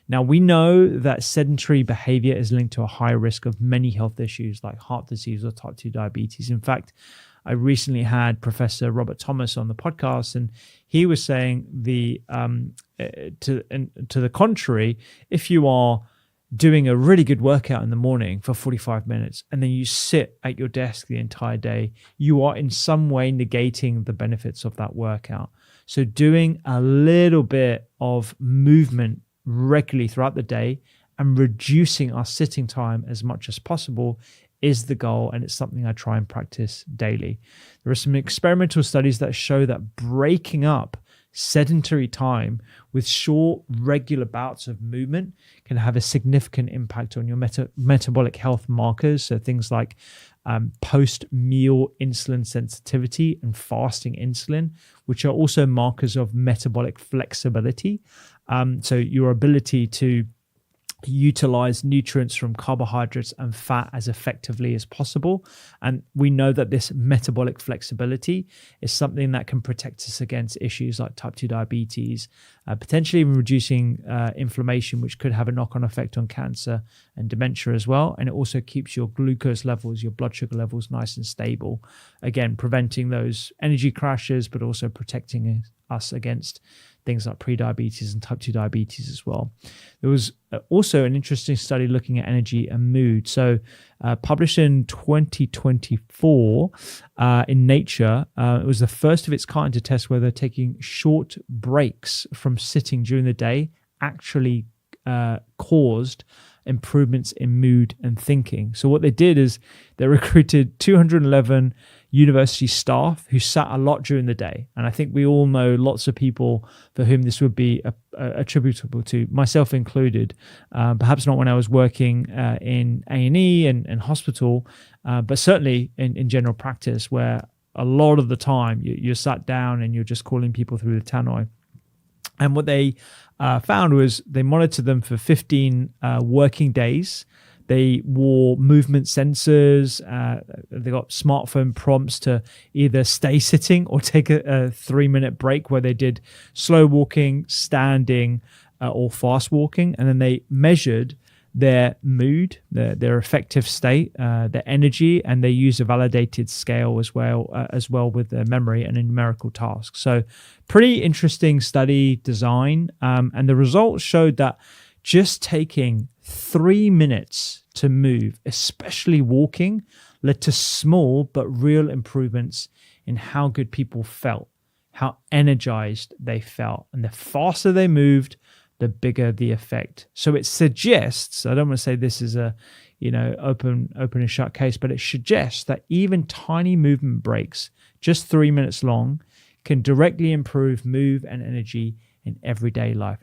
Now, we know that sedentary behavior is linked to a high risk of many health issues like heart disease or type 2 diabetes. In fact, I recently had Professor Robert Thomas on the podcast, and he was saying to the contrary, if you are doing a really good workout in the morning for 45 minutes and then you sit at your desk the entire day, you are in some way negating the benefits of that workout. So doing a little bit of movement regularly throughout the day and reducing our sitting time as much as possible is the goal, and it's something I try and practice daily. There are some experimental studies that show that breaking up sedentary time with short, regular bouts of movement can have a significant impact on your metabolic health markers. So things like post-meal insulin sensitivity and fasting insulin, which are also markers of metabolic flexibility. So your ability to utilize nutrients from carbohydrates and fat as effectively as possible. And we know that this metabolic flexibility is something that can protect us against issues like type 2 diabetes, potentially even reducing inflammation, which could have a knock-on effect on cancer and dementia as well. And it also keeps your glucose levels, your blood sugar levels nice and stable. Again, preventing those energy crashes, but also protecting us against things like pre-diabetes and type 2 diabetes as well. There was also an interesting study looking at energy and mood. So published in 2024 in Nature, it was the first of its kind to test whether taking short breaks from sitting during the day actually caused improvements in mood and thinking. So what they did is they recruited 211 university staff who sat a lot during the day. And I think we all know lots of people for whom this would be attributable to, myself included, perhaps not when I was working in A&E and hospital, but certainly in general practice, where a lot of the time you're sat down and you're just calling people through the tannoy. And what they found was they monitored them for 15 working days. They wore movement sensors. They got smartphone prompts to either stay sitting or take a 3-minute break where they did slow walking, standing, or fast walking. And then they measured their mood, their affective state, their energy, and they use a validated scale as well with their memory and a numerical task. So pretty interesting study design. And the results showed that just taking 3 minutes to move, especially walking, led to small but real improvements in how good people felt, how energized they felt. And the faster they moved, the bigger the effect. So it suggests, I don't want to say this is a open and shut case, but it suggests that even tiny movement breaks, just 3 minutes long, can directly improve mood and energy in everyday life.